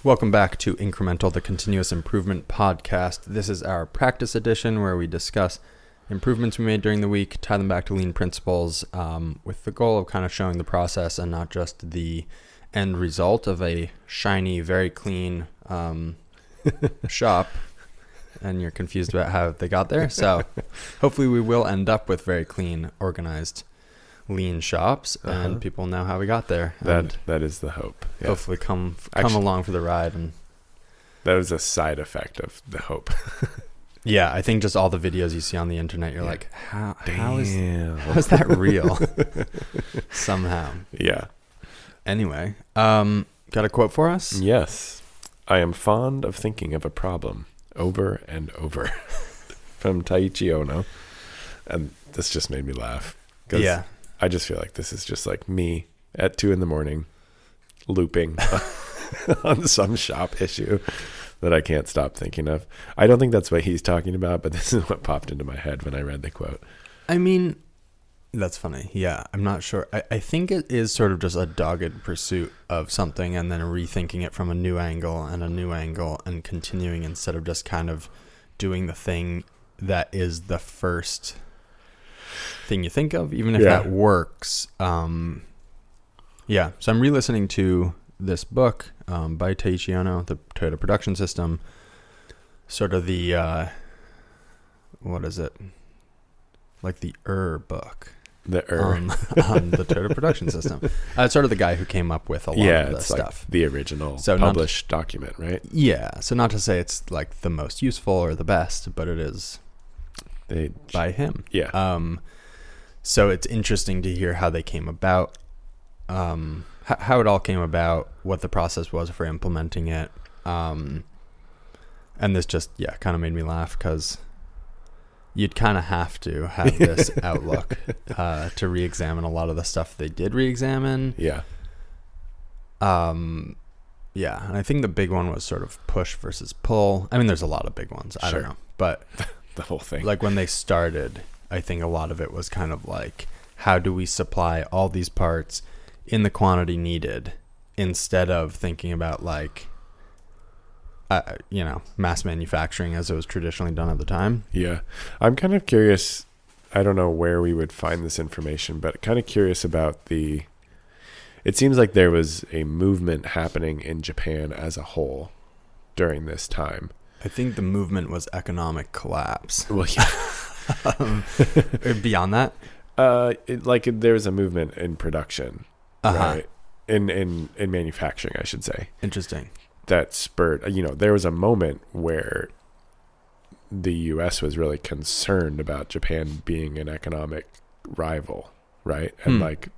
Welcome back to Incremental, the Continuous Improvement Podcast. This is our practice edition where we discuss improvements we made during the week, tie them back to lean principles, with the goal of kind of showing the process and not just the end result of a shiny, very clean shop. And you're confused about how they got there. So hopefully we will end up with very clean, organized, lean shops, and people know how we got there. That is the hope. Yeah. Hopefully come along for the ride. And that was a side effect of the hope. Yeah, I think just all the videos you see on the internet, you're like, how is that real? Somehow. Yeah. Anyway, got a quote for us? Yes. I am fond of thinking of a problem over and over. From Taiichi Ohno. And this just made me laugh. Yeah. I just feel like this is just like me at 2 a.m. looping on some shop issue that I can't stop thinking of. I don't think that's what he's talking about, but this is what popped into my head when I read the quote. I mean, that's funny. Yeah, I'm not sure. I think it is sort of just a dogged pursuit of something and then rethinking it from a new angle and continuing instead of just kind of doing the thing that is the first thing you think of, even if that works. So I'm re-listening to this book by Taiichi Ohno, the Toyota Production System, sort of the what is it, like the book, on the Toyota Production System. It's sort of the guy who came up with a lot of the it's stuff, like the original published document, right? Yeah, so not to say it's like the most useful or the best, but it is by him. So it's interesting to hear how they came about, how it all came about, what the process was for implementing it. And this just, kind of made me laugh because you'd kind of have to have this outlook to re-examine a lot of the stuff they did re-examine. And I think the big one was sort of push versus pull. I mean, there's a lot of big ones. I don't know. But the whole thing. Like when they started, I think a lot of it was kind of like, how do we supply all these parts in the quantity needed instead of thinking about like, mass manufacturing as it was traditionally done at the time. Yeah. I'm kind of curious. I don't know where we would find this information, but kind of curious about it seems like there was a movement happening in Japan as a whole during this time. I think the movement was economic collapse. Well, yeah. Beyond that? There was a movement in production, right? In manufacturing, I should say. Interesting. That spurred, there was a moment where the U.S. was really concerned about Japan being an economic rival, right? And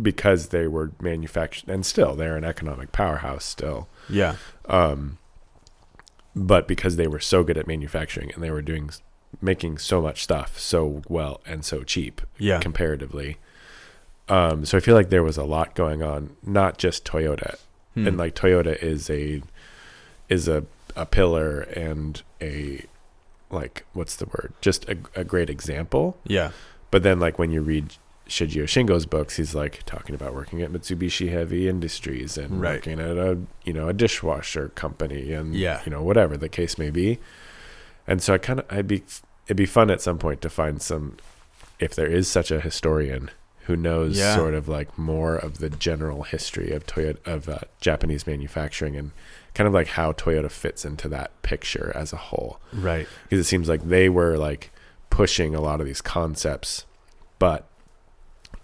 because they were manufacturing, and still they're an economic powerhouse still. Yeah. But because they were so good at manufacturing and they were making so much stuff so well and so cheap comparatively. So I feel like there was a lot going on, not just Toyota. And like Toyota is a pillar and a, like, what's the word? Just a great example. Yeah. But then like when you read Shigeo Shingo's books, he's like talking about working at Mitsubishi Heavy Industries and working at a dishwasher company and whatever the case may be. And so it'd be fun at some point to find if there is such a historian who knows sort of like more of the general history of Japanese manufacturing and kind of like how Toyota fits into that picture as a whole. Right. Because it seems like they were like pushing a lot of these concepts, but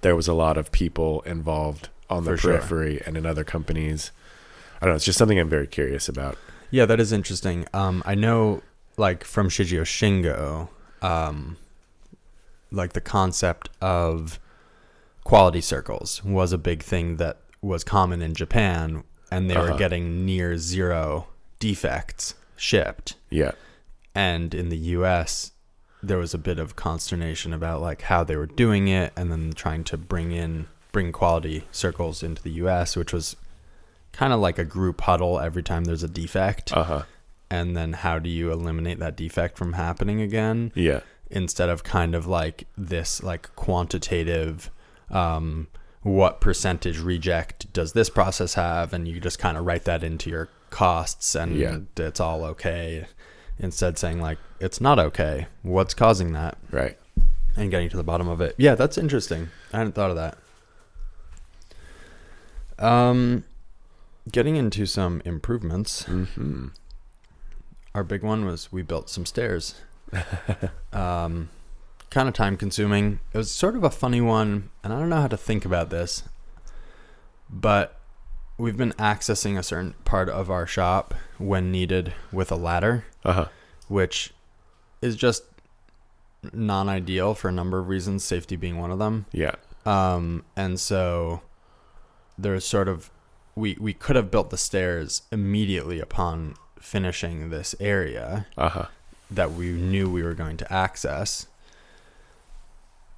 there was a lot of people involved on the periphery and in other companies. I don't know. It's just something I'm very curious about. Yeah, that is interesting. I know, like from Shigeo Shingo, like the concept of quality circles was a big thing that was common in Japan, and they were getting near zero defects shipped. Yeah. And in the US, there was a bit of consternation about like how they were doing it, and then trying to bring quality circles into the US, which was kind of like a group huddle every time there's a defect. And then how do you eliminate that defect from happening again? Yeah. Instead of kind of like this like quantitative, what percentage reject does this process have? And you just kind of write that into your costs and it's all okay. Instead saying like, it's not okay. What's causing that? Right. And getting to the bottom of it. Yeah, that's interesting. I hadn't thought of that. Getting into some improvements. Mm-hmm. Our big one was we built some stairs. Kind of time consuming. It was sort of a funny one, and I don't know how to think about this, but we've been accessing a certain part of our shop when needed with a ladder, which is just non-ideal for a number of reasons, safety being one of them. Yeah. And so there's sort of, we could have built the stairs immediately upon finishing this area that we knew we were going to access.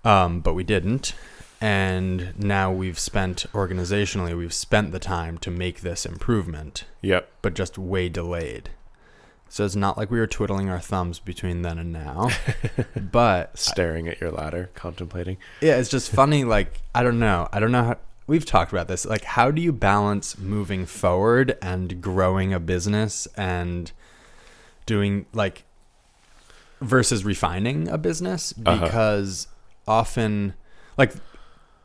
But we didn't. And now we've spent the time to make this improvement. Yep. But just way delayed. So it's not like we were twiddling our thumbs between then and now, but staring at your ladder, contemplating. Yeah. It's just funny. Like, I don't know how we've talked about this. Like, how do you balance moving forward and growing a business and doing like versus refining a business? Because often, like,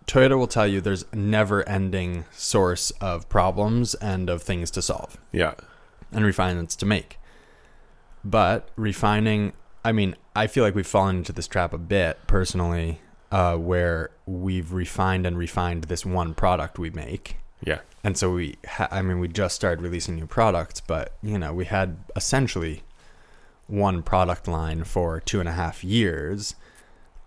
Toyota will tell you there's a never-ending source of problems and of things to solve. Yeah. And refinements to make. But refining, I mean, I feel like we've fallen into this trap a bit personally, where we've refined this one product we make. Yeah. And so we just started releasing new products, but, you know, we had essentially one product line for 2.5 years.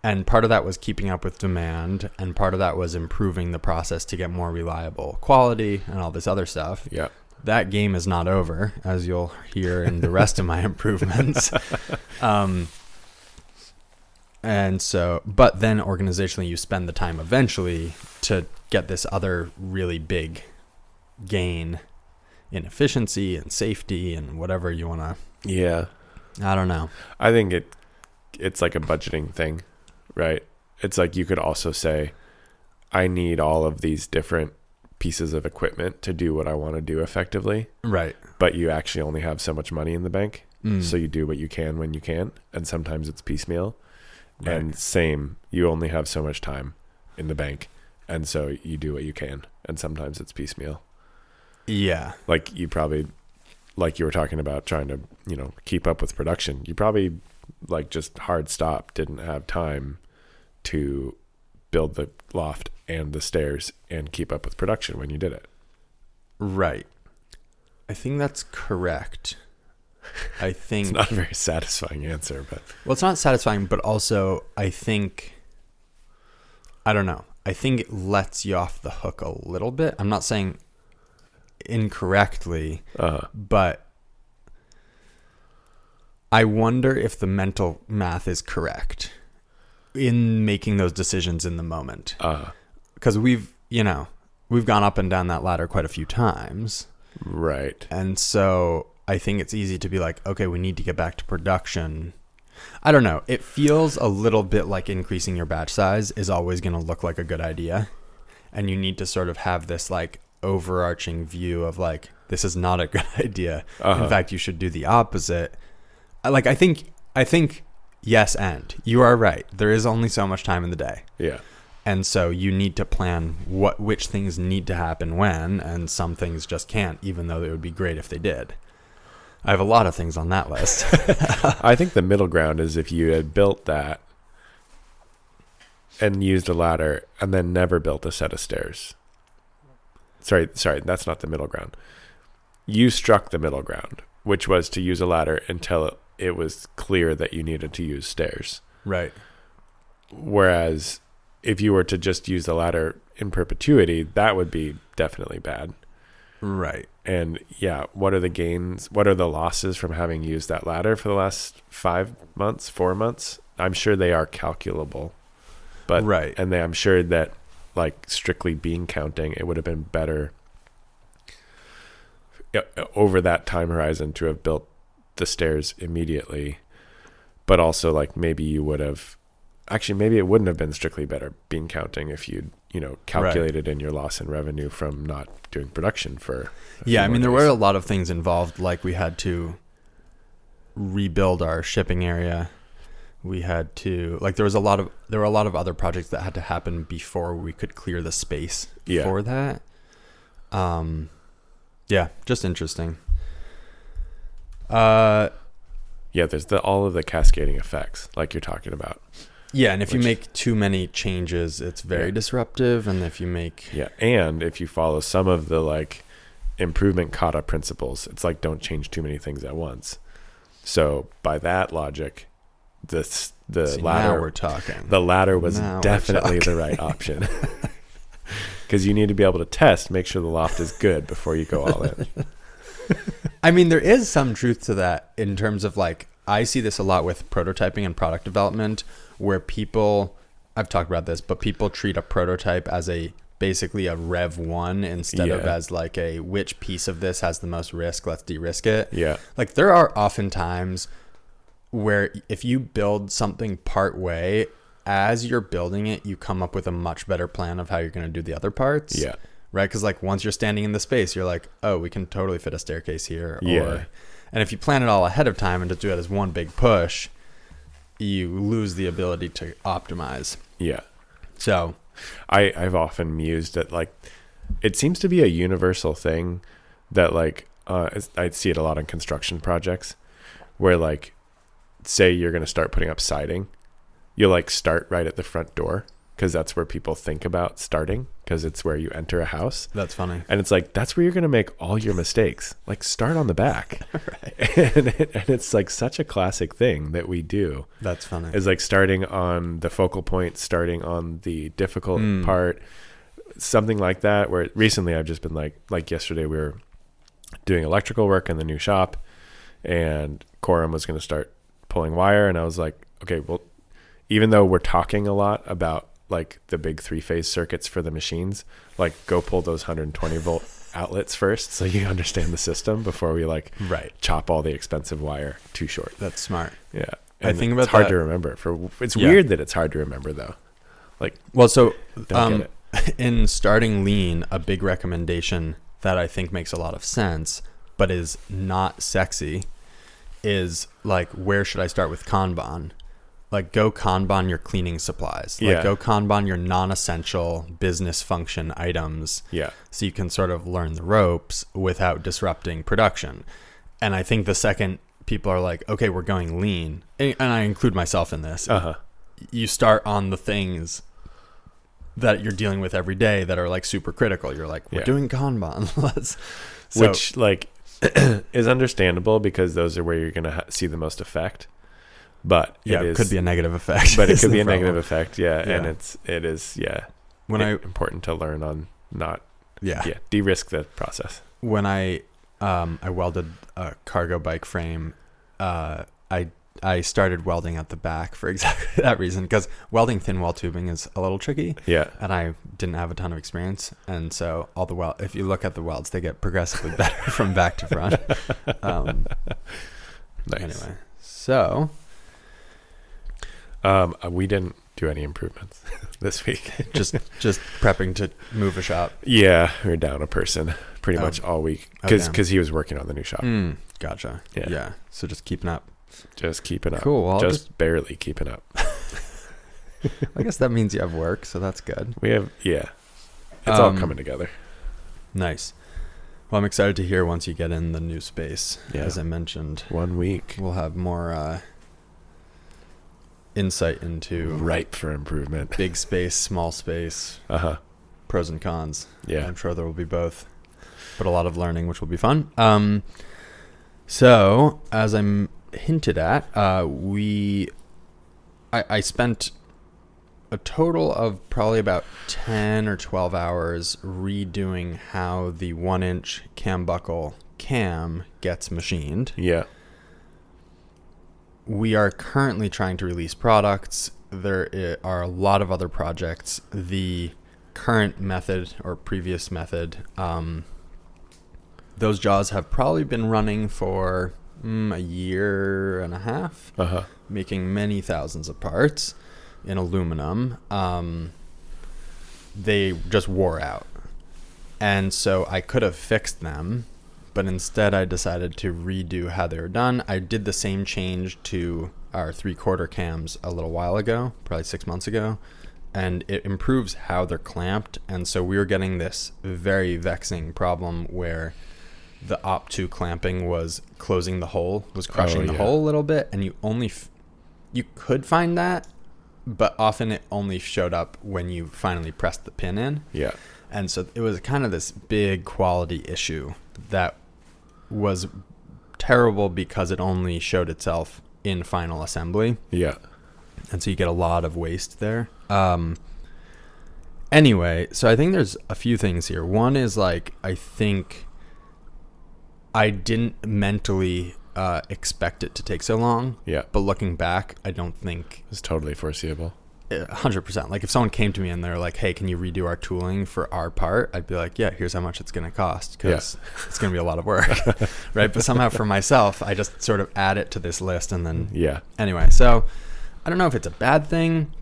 And part of that was keeping up with demand, and part of that was improving the process to get more reliable quality and all this other stuff. Yeah. That game is not over, as you'll hear in the rest of my improvements. And so, but then organizationally, you spend the time eventually to get this other really big gain in efficiency and safety and whatever you want to. Yeah. I don't know. I think it's like a budgeting thing, right? It's like you could also say, I need all of these different pieces of equipment to do what I want to do effectively. Right. But you actually only have so much money in the bank. So you do what you can when you can. And sometimes it's piecemeal. Right. And same, you only have so much time in the bank. And so you do what you can. And sometimes it's piecemeal. Yeah. Like you probably, like you were talking about trying to, you know, keep up with production. You probably like just hard stop, didn't have time to build the loft and the stairs and keep up with production when you did it. Right. I think that's correct. I think it's not a very satisfying answer, but well, it's not satisfying, but also I think, I don't know. I think it lets you off the hook a little bit. I'm not saying incorrectly, but I wonder if the mental math is correct in making those decisions in the moment. Because we've gone up and down that ladder quite a few times. Right. And so I think it's easy to be like, okay, we need to get back to production. I don't know. It feels a little bit like increasing your batch size is always going to look like a good idea. And you need to sort of have this like overarching view of like, this is not a good idea. In fact, you should do the opposite. Like, I think yes, and you are right. There is only so much time in the day. Yeah. And so you need to plan which things need to happen when, and some things just can't, even though it would be great if they did. I have a lot of things on that list. I think the middle ground is if you had built that and used a ladder and then never built a set of stairs. Sorry, that's not the middle ground. You struck the middle ground, which was to use a ladder until it was clear that you needed to use stairs. Right. Whereas if you were to just use the ladder in perpetuity, that would be definitely bad. Right. And yeah, what are the gains? What are the losses from having used that ladder for the last 4 months? I'm sure they are calculable. But right. And I'm sure that like strictly bean counting, it would have been better over that time horizon to have built the stairs immediately. But also like maybe you would have, actually maybe it wouldn't have been strictly better bean counting if you'd, calculated in your loss in revenue from not doing production for I mean, there were a lot of things involved, like we had to rebuild our shipping area. We had to, like, there were a lot of other projects that had to happen before we could clear the space for that. Just interesting. There's all of the cascading effects like you're talking about. Yeah, and if you make too many changes, it's very disruptive. And if you make... Yeah, and if you follow some of the, like, improvement kata principles, it's like don't change too many things at once. So by that logic, the ladder... Now we're talking. The ladder was definitely the right option. Because you need to be able to test, make sure the loft is good before you go all in. I mean, there is some truth to that in terms of, like, I see this a lot with prototyping and product development, where people, I've talked about this, but people treat a prototype as basically a rev one instead of as like which piece of this has the most risk, let's de-risk it. Yeah. Like, there are often times where if you build something part way, as you're building it, you come up with a much better plan of how you're going to do the other parts. Yeah. Right? Because, like, once you're standing in the space, you're like, oh, we can totally fit a staircase here. And if you plan it all ahead of time and just do it as one big push, you lose the ability to optimize. Yeah. So I've often mused at, like, it seems to be a universal thing that, like, I see it a lot in construction projects where, like, say you're going to start putting up siding, you'll, like, start right at the front door because that's where people think about starting, because it's where you enter a house. That's funny. And it's like, that's where you're going to make all your mistakes. Like, start on the back. Right. and it's like such a classic thing that we do. That's funny. Is like starting on the focal point, starting on the difficult part, something like that. Where recently I've just been like yesterday we were doing electrical work in the new shop, and Coram was going to start pulling wire. And I was like, okay, well, even though we're talking a lot about, like, the big 3-phase circuits for the machines, like, go pull those 120 volt outlets first so you understand the system before we, like, chop all the expensive wire too short. That's smart. Yeah. And I think about it's hard to remember. It's weird that it's hard to remember, though. Like, well, so in starting lean, a big recommendation that I think makes a lot of sense but is not sexy is, like, where should I start with Kanban? Like, go Kanban your cleaning supplies. Like, go Kanban your non-essential business function items. Yeah. So you can sort of learn the ropes without disrupting production. And I think the second people are like, okay, we're going lean, and I include myself in this, you start on the things that you're dealing with every day that are, like, super critical. You're like, we're doing Kanban. Which, like, is understandable because those are where you're going to see the most effect. But it could be a negative effect. But it could be a negative effect, and it is important to learn on not de-risk the process. When I welded a cargo bike frame, I started welding at the back for exactly that reason, because welding thin wall tubing is a little tricky. Yeah, and I didn't have a ton of experience, and so all the if you look at the welds, they get progressively better from back to front. Nice. Anyway, so. We didn't do any improvements this week. just prepping to move a shop. Yeah, we were down a person pretty much all week because he was working on the new shop. Gotcha. Yeah. So just keeping up. Just keeping up. Cool. Well, just barely keeping up. I guess that means you have work, so that's good. We have, it's all coming together. Nice. Well, I'm excited to hear once you get in the new space. Yeah. As I mentioned, 1 week. We'll have more insight into ripe for improvement. Big space, small space, pros and cons. Yeah, I'm sure there will be both, but a lot of learning, which will be fun. So as I'm hinted at, I spent a total of probably about 10 or 12 hours redoing how the 1-inch cam buckle cam gets machined. Yeah. We are currently trying to release products. There are a lot of other projects. The current method or previous method, those jaws have probably been running for a year and a half, making many thousands of parts in aluminum. they just wore out. And so I could have fixed them, but instead I decided to redo how they were done. I did the same change to our 3/4 cams a little while ago, probably 6 months ago, and it improves how they're clamped. And so we were getting this very vexing problem where the op2 clamping was closing the hole, was crushing the hole a little bit, and you only you could find that, but often it only showed up when you finally pressed the pin in. Yeah. And so it was kind of this big quality issue that was terrible because it only showed itself in final assembly. Yeah. And so you get a lot of waste there. Anyway, so I think there's a few things here. One is like, I think I didn't mentally expect it to take so long. Yeah. But looking back, I don't think it's totally foreseeable. 100%. Like if someone came to me and they're like, hey, can you redo our tooling for our part? I'd be like, yeah, here's how much it's going to cost, because it's going to be a lot of work. Right. But somehow for myself, I just sort of add it to this list. And then, anyway, so I don't know if it's a bad thing,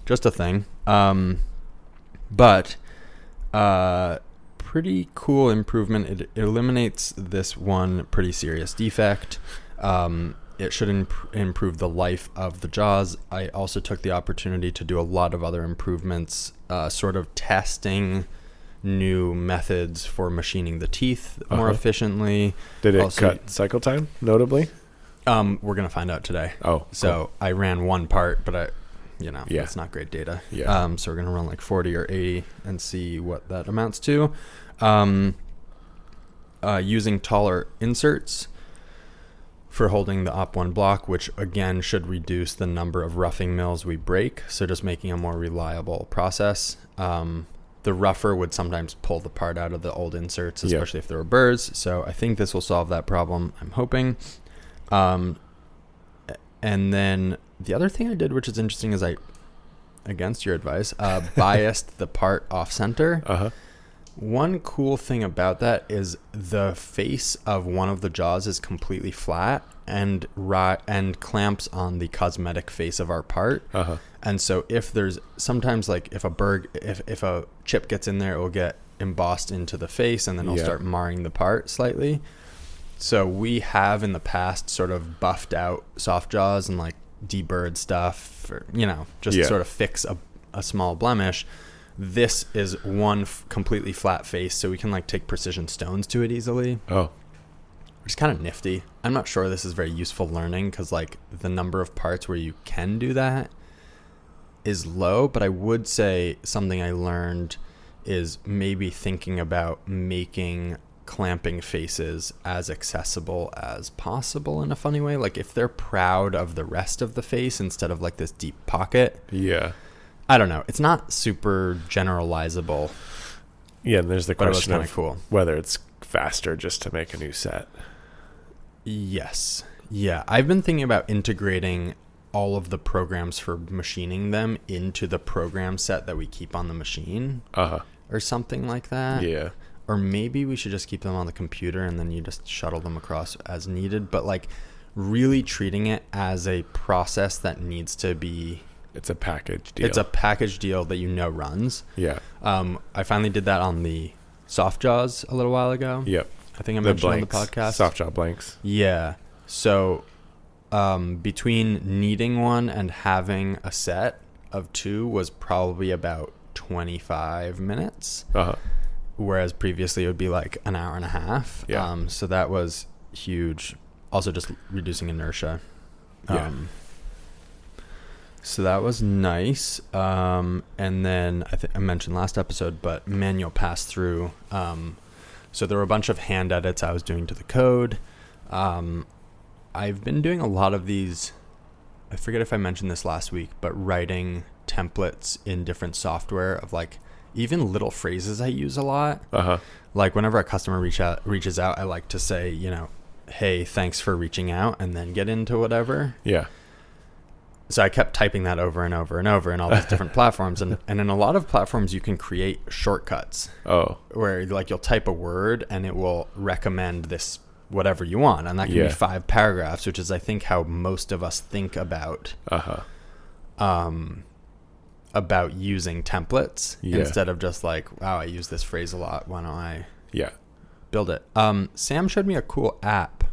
just a thing. But pretty cool improvement. It eliminates this one pretty serious defect. It should improve the life of the jaws. I also took the opportunity to do a lot of other improvements, sort of testing new methods for machining the teeth more efficiently. Did it cut cycle time, notably? We're going to find out today. Oh, so cool. I ran one part, but it's not great data. Yeah. So we're going to run like 40 or 80 and see what that amounts to. Using taller inserts for holding the op1 block, which again should reduce the number of roughing mills we break. So just making a more reliable process. The rougher would sometimes pull the part out of the old inserts, especially if there were burrs. So I think this will solve that problem, I'm hoping. And then the other thing I did, which is interesting, is I, against your advice, biased the part off center. One cool thing about that is the face of one of the jaws is completely flat and clamps on the cosmetic face of our part. And so if there's sometimes like if a chip gets in there, it will get embossed into the face and then it'll start marring the part slightly. So we have in the past sort of buffed out soft jaws and like deburred stuff, or, sort of fix a small blemish. This is one completely flat face, so we can like take precision stones to it easily. Which is kind of nifty. I'm not sure this is very useful learning because like the number of parts where you can do that is low, but I would say something I learned is maybe thinking about making clamping faces as accessible as possible in a funny way. Like if they're proud of the rest of the face instead of like this deep pocket. I don't know. It's not super generalizable. Yeah, and there's the question of cool. whether it's faster just to make a new set. Yes. Yeah, I've been thinking about integrating all of the programs for machining them into the program set that we keep on the machine or something like that. Yeah. Or maybe we should just keep them on the computer and then you just shuttle them across as needed. But like really treating it as a process that needs to be... It's a package deal. It's a package deal that runs. Yeah. I finally did that on the soft jaws a little while ago. Yep. I think I mentioned on the podcast. Soft jaw blanks. Yeah. So between needing one and having a set of 2 was probably about 25 minutes. Whereas previously it would be like an hour and a half. Yeah. So that was huge. Also just reducing inertia. So that was nice. And then I mentioned last episode, but manual pass-through. So there were a bunch of hand edits I was doing to the code. I've been doing a lot of these. I forget if I mentioned this last week, but writing templates in different software of like even little phrases I use a lot. Like whenever a customer reaches out, I like to say, hey, thanks for reaching out, and then get into whatever. Yeah. So I kept typing that over and over and over in all these different platforms. And in a lot of platforms, you can create shortcuts. Where like you'll type a word and it will recommend this whatever you want. And that can be 5 paragraphs, which is, I think, how most of us think about about using templates instead of just like, wow, I use this phrase a lot. Why don't I build it? Sam showed me a cool app.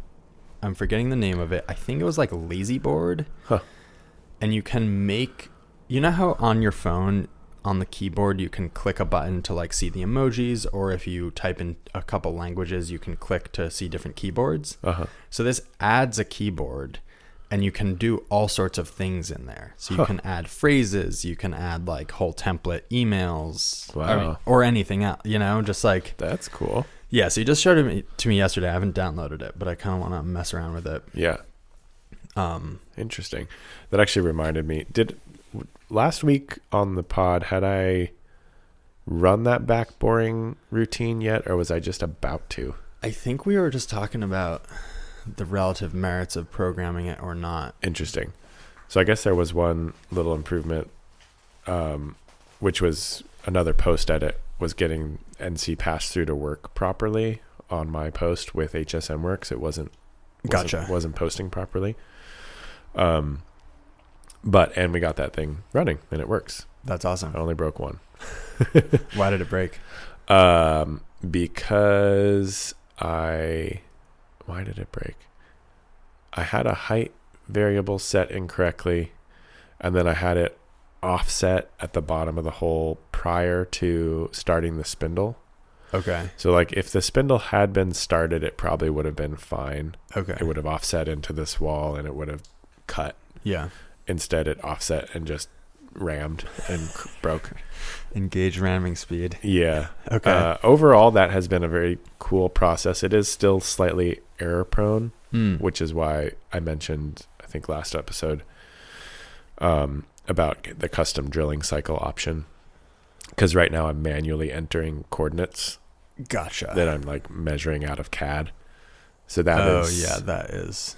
I'm forgetting the name of it. I think it was like Lazy Board. Huh. And you can make, you know how on your phone, on the keyboard, you can click a button to like see the emojis, or if you type in a couple languages, you can click to see different keyboards. So this adds a keyboard, and you can do all sorts of things in there. So you can add phrases, you can add like whole template emails, or anything else, you know, just like. That's cool. Yeah, so you just showed it to me yesterday. I haven't downloaded it, but I kind of want to mess around with it. Yeah. Interesting. That actually reminded me. Last week on the pod, had I run that back boring routine yet, or was I just about to? I think we were just talking about the relative merits of programming it or not. Interesting. So I guess there was one little improvement, which was another post edit, was getting NC passthrough to work properly on my post with HSM Works. It wasn't posting properly. And we got that thing running and it works. That's awesome. I only broke one. Why did it break? Because why did it break? I had a height variable set incorrectly, and then I had it offset at the bottom of the hole prior to starting the spindle. Okay. So like if the spindle had been started, it probably would have been fine. Okay. It would have offset into this wall and it would have cut. Yeah. Instead it offset and just rammed and broke. Engage ramming speed. Yeah. Okay. Overall, that has been a very cool process. It is still slightly error prone, which is why I mentioned, I think last episode, about the custom drilling cycle option. Because right now I'm manually entering coordinates. Gotcha. That I'm like measuring out of CAD. So that is.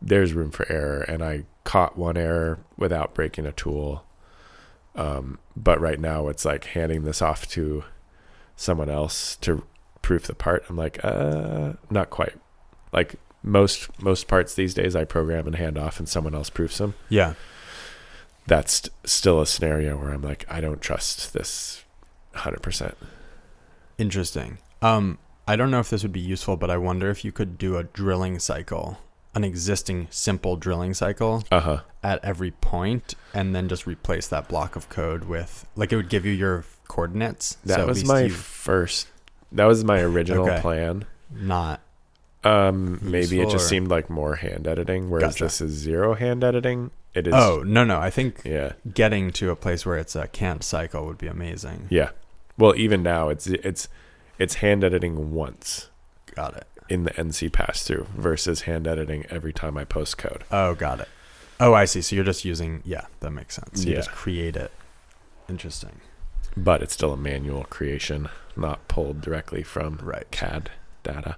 There's room for error, and I caught one error without breaking a tool. But right now it's like handing this off to someone else to proof the part. I'm like, not quite. Like most parts these days I program and hand off and someone else proofs them. Yeah. That's still a scenario where I'm like, I don't trust this 100%. Interesting. I don't know if this would be useful, but I wonder if you could do a drilling cycle, an existing simple drilling cycle at every point, and then just replace that block of code with, like, it would give you your coordinates. That was my original plan. Not maybe it just seemed like more hand editing, whereas this is zero hand editing. It is. Oh, no. I think getting to a place where it's a canned cycle would be amazing. Yeah. Well, even now it's hand editing once. Got it. In the NC pass-through versus hand editing every time I post code. Oh, got it. Oh, I see. So you're just using, that makes sense. You just create it. Interesting. But it's still a manual creation, not pulled directly from CAD data.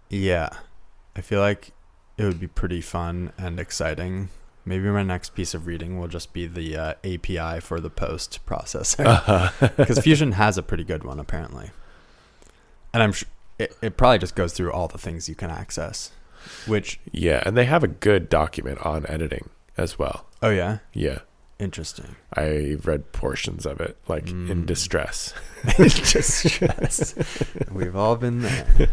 Yeah. I feel like it would be pretty fun and exciting. Maybe my next piece of reading will just be the API for the post processor. Because Fusion has a pretty good one, apparently. And I'm sure it probably just goes through all the things you can access. Yeah, and they have a good document on editing as well. Oh, yeah? Yeah. Interesting. I read portions of it, like in distress. In distress. We've all been there.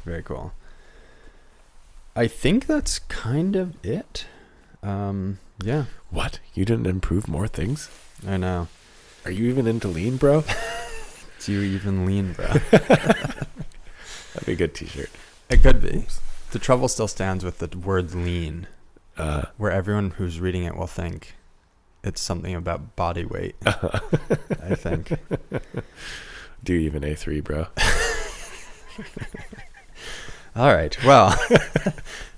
Very cool. I think that's kind of it. Yeah. What? You didn't improve more things? I know. Are you even into lean, bro? Do you even lean, bro? That'd be a good t-shirt. It could be. The trouble still stands with the word lean, where everyone who's reading it will think it's something about body weight. I think. Do you even A3, bro? All right. Well,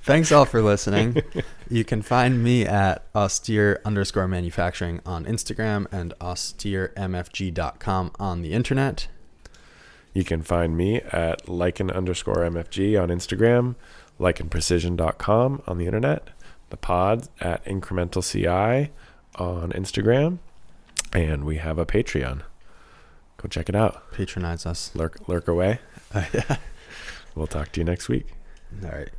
thanks all for listening. You can find me at austere_manufacturing on Instagram and austeremfg.com on the internet. You can find me at lichen_mfg on Instagram, lichenprecision.com on the internet, the pod at incrementalci on Instagram, and we have a Patreon. Go check it out. Patronize us. Lurk away. Yeah. We'll talk to you next week. All right.